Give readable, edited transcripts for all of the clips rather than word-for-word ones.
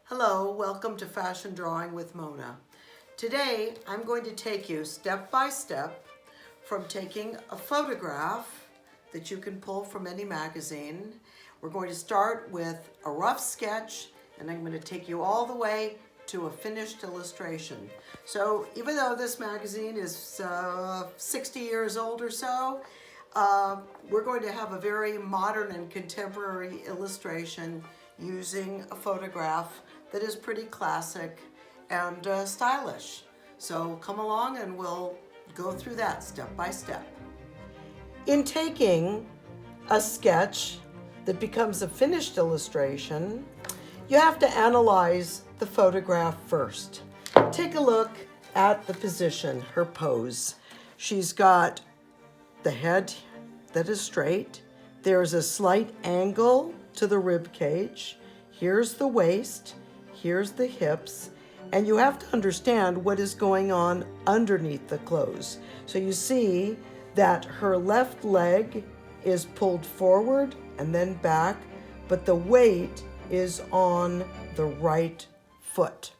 Hello, welcome to Fashion Drawing with Mona. Today I'm going to take you step by step from taking a photograph that you can pull from any magazine. We're going to start with a rough sketch and I'm going to take you all the way to a finished illustration. So even though this magazine is 60 years old or so, we're going to have a very modern and contemporary illustration using a photograph that is pretty classic and stylish. So come along and we'll go through that step by step. In taking a sketch that becomes a finished illustration, you have to analyze the photograph first. Take a look at the position, her pose. She's got the head that is straight. There's a slight angle to the rib cage. Here's the waist. Here's the hips. And you have to understand what is going on underneath the clothes. So you see that her left leg is pulled forward and then back, but the weight is on the right foot.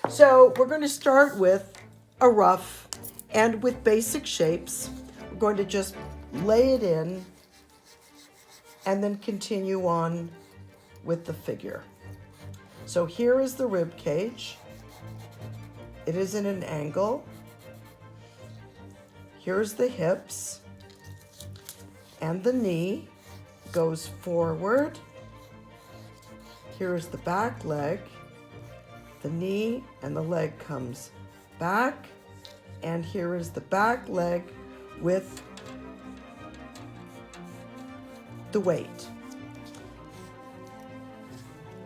So we're going to start with a rough, and with basic shapes, we're going to just lay it in and then continue on with the figure. So here is the rib cage. It is in an angle. Here's the hips, and the knee goes forward. Here's the back leg. The knee and the leg comes back, and here is the back leg with the weight.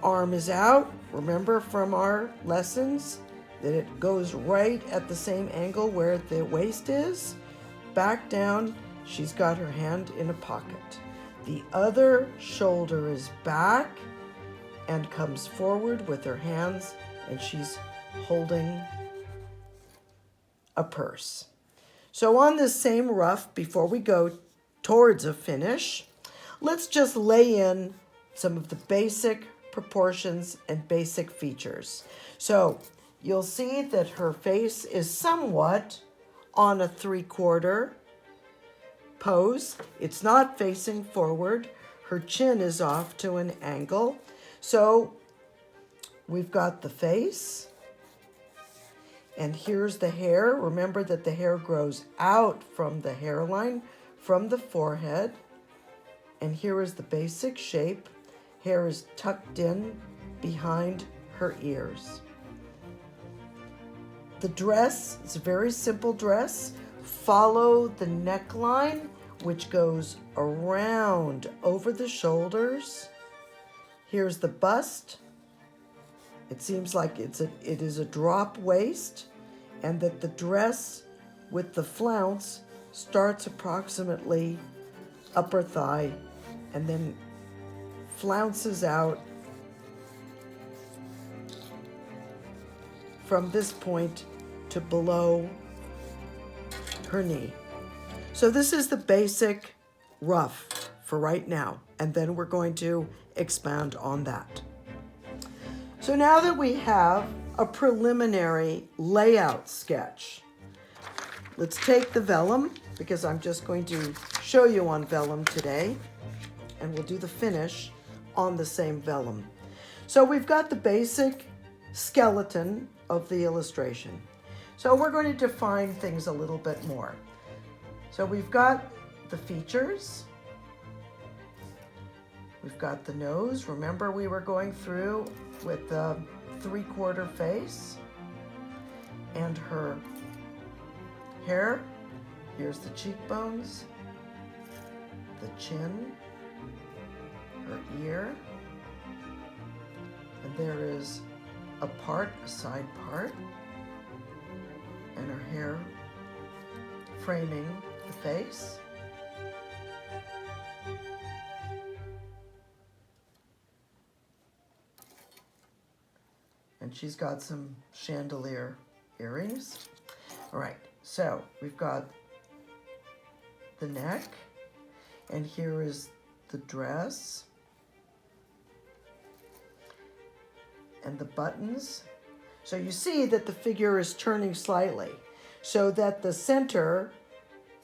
Arm is out. Remember from our lessons that it goes right at the same angle where the waist is. Back down, she's got her hand in a pocket. The other shoulder is back and comes forward with her hands, and she's holding a purse. So on this same rough, before we go towards a finish, let's just lay in some of the basic proportions and basic features. So you'll see that her face is somewhat on a 3/4 pose. It's not facing forward. Her chin is off to an angle. So we've got the face, and here's the hair. Remember that the hair grows out from the hairline, from the forehead, and here is the basic shape. Hair is tucked in behind her ears. The dress is a very simple dress. Follow the neckline, which goes around over the shoulders. Here's the bust. It seems like it is a drop waist, and that the dress with the flounce starts approximately upper thigh and then flounces out from this point to below her knee. So this is the basic rough for right now, and then we're going to expand on that. So now that we have a preliminary layout sketch, let's take the vellum, because I'm just going to show you on vellum today, and we'll do the finish on the same vellum. So we've got the basic skeleton of the illustration. So we're going to define things a little bit more. So we've got the features. We've got the nose. Remember, we were going through with the 3/4 face, and her hair. Here's the cheekbones, the chin, her ear, and there is a side part, and her hair framing the face. And she's got some chandelier earrings. All right, so we've got the neck, and here is the dress. and the buttons. So you see that the figure is turning slightly so that the center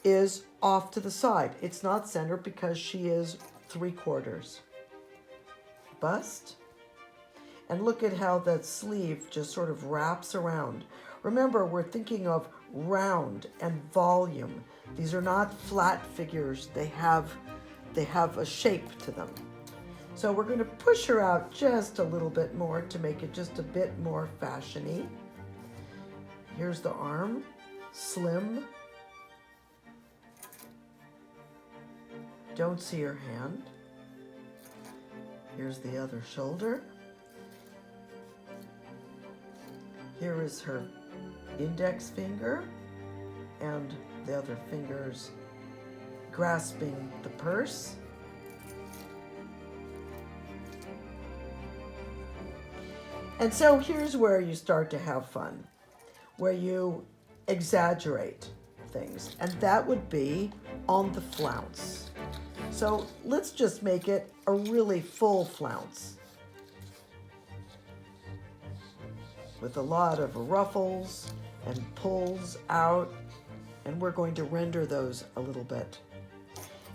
is off to the side. It's not centered because she is 3/4. Bust. And look at how that sleeve just sort of wraps around. Remember, we're thinking of round and volume. These are not flat figures. They have a shape to them. So we're going to push her out just a little bit more to make it just a bit more fashiony. Here's the arm, slim. Don't see her hand. Here's the other shoulder. Here is her index finger and the other fingers grasping the purse. And so here's where you start to have fun, where you exaggerate things, and that would be on the flounce. So let's just make it a really full flounce with a lot of ruffles and pulls out, and we're going to render those a little bit.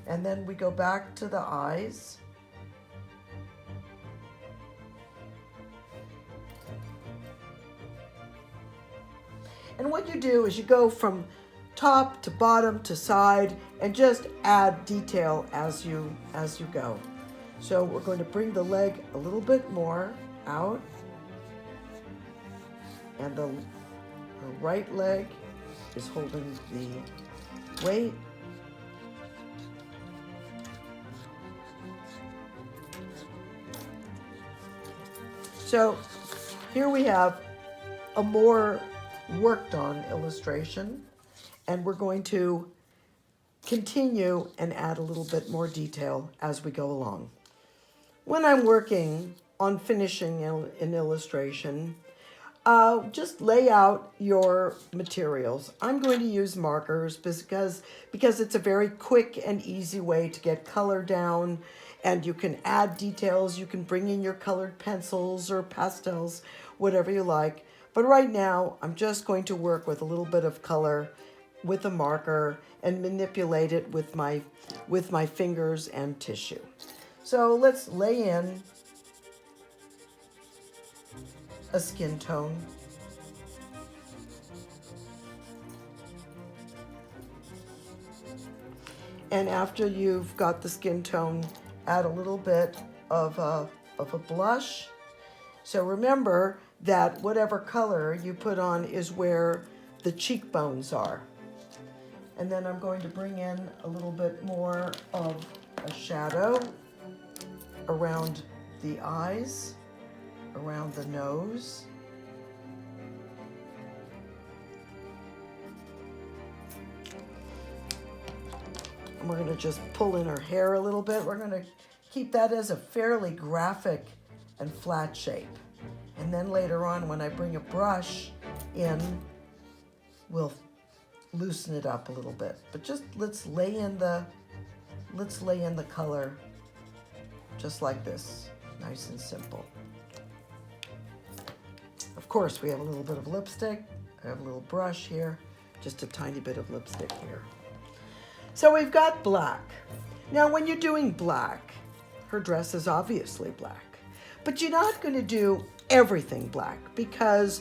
And then we go back to the eyes. And what you do is you go from top to bottom to side and just add detail as you go. So we're going to bring the leg a little bit more out, and her right leg is holding the weight. So here we have a more worked on illustration, and we're going to continue and add a little bit more detail as we go along. When I'm working on finishing an illustration, just lay out your materials. I'm going to use markers because it's a very quick and easy way to get color down, and you can add details. You can bring in your colored pencils or pastels, whatever you like. But right now, I'm just going to work with a little bit of color with a marker and manipulate it with my fingers and tissue. So let's lay in a skin tone. And after you've got the skin tone, add a little bit of a blush. So remember that whatever color you put on is where the cheekbones are. And then I'm going to bring in a little bit more of a shadow around the eyes, around the nose. And we're going to just pull in her hair a little bit. We're going to keep that as a fairly graphic and flat shape. And then later on, when I bring a brush in, we'll loosen it up a little bit. But just let's lay in the color just like this, nice and simple. Of course, we have a little bit of lipstick. I have a little brush here, just a tiny bit of lipstick here. So we've got black. Now, when you're doing black, her dress is obviously black, but you're not going to do everything black because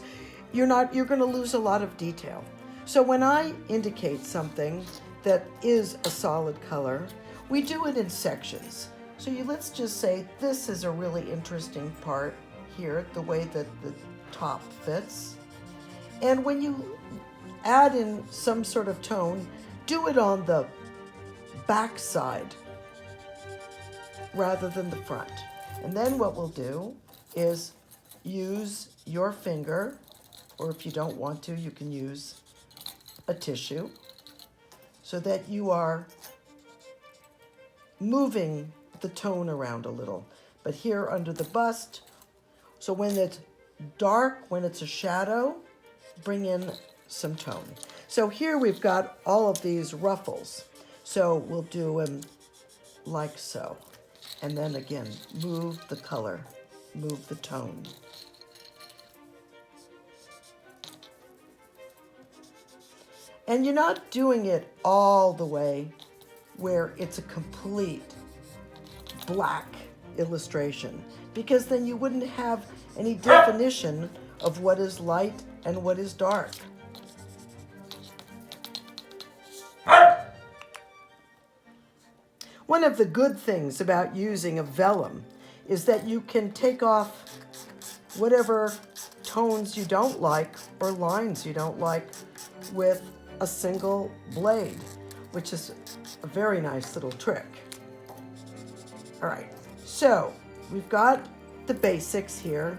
you're going to lose a lot of detail. So when I indicate something that is a solid color, we do it in sections. So let's just say this is a really interesting part here, the way that the top fits. And when you add in some sort of tone, do it on the back side rather than the front. And then what we'll do is use your finger, or if you don't want to, you can use a tissue, so that you are moving the tone around a little. But here under the bust, so when it's dark, when it's a shadow, bring in some tone. So here we've got all of these ruffles. So we'll do them like so. And then again, move the color, move the tone. And you're not doing it all the way where it's a complete black illustration, because then you wouldn't have any definition of what is light and what is dark. One of the good things about using a vellum is that you can take off whatever tones you don't like or lines you don't like with a single blade, which is a very nice little trick. All right, so we've got the basics here.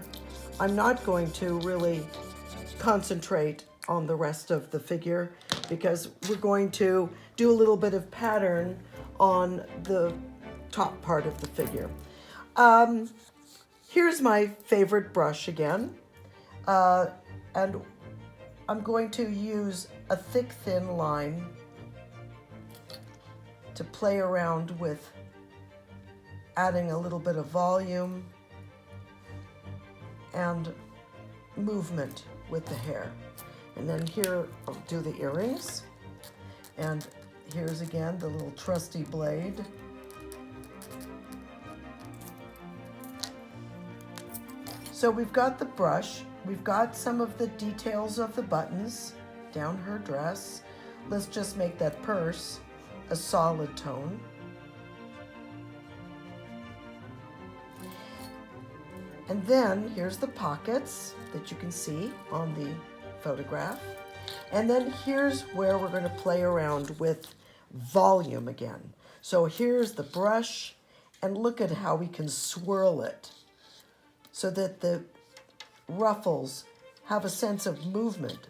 I'm not going to really concentrate on the rest of the figure because we're going to do a little bit of pattern on the top part of the figure. Here's my favorite brush again, and I'm going to use a thick, thin line to play around with adding a little bit of volume and movement with the hair. And then here I'll do the earrings, and here's again the little trusty blade. So we've got the brush, we've got some of the details of the buttons down her dress. Let's just make that purse a solid tone. And then here's the pockets that you can see on the photograph. And then here's where we're going to play around with volume again. So here's the brush, and look at how we can swirl it so that the ruffles have a sense of movement.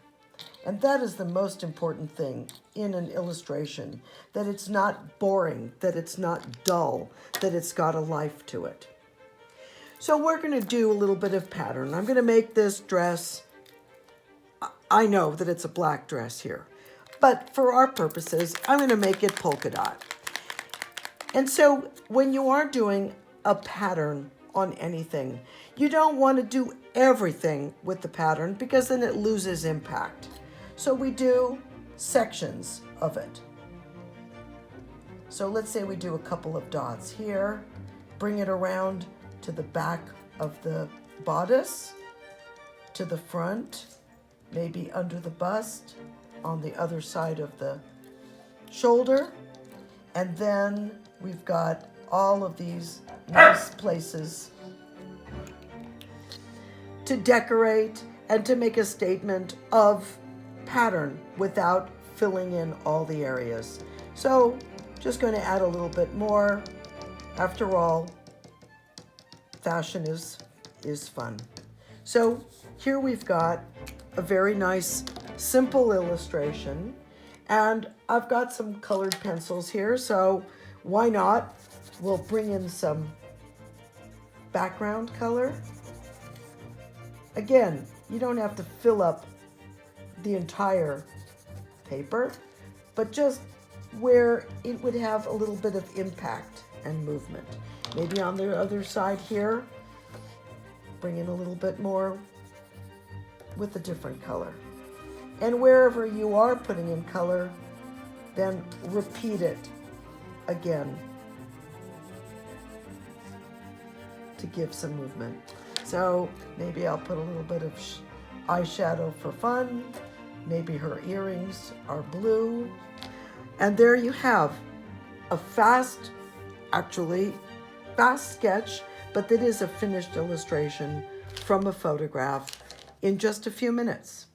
And that is the most important thing in an illustration, that it's not boring, that it's not dull, that it's got a life to it. So we're going to do a little bit of pattern. I'm going to make this dress, I know that it's a black dress here, but for our purposes, I'm going to make it polka dot. And so when you are doing a pattern on anything, you don't want to do everything with the pattern because then it loses impact. So we do sections of it. So let's say we do a couple of dots here, bring it around to the back of the bodice, to the front, maybe under the bust, on the other side of the shoulder, and then we've got all of these nice places to decorate and to make a statement of pattern without filling in all the areas. So just going to add a little bit more. After all, fashion is fun. So here we've got a very nice simple illustration, and I've got some colored pencils here, so why not? We'll bring in some background color. Again, you don't have to fill up the entire paper, but just where it would have a little bit of impact and movement. Maybe on the other side here, bring in a little bit more with a different color. And wherever you are putting in color, then repeat it again to give some movement. So maybe I'll put a little bit of eyeshadow for fun. Maybe her earrings are blue. And there you have a fast sketch, but that is a finished illustration from a photograph in just a few minutes.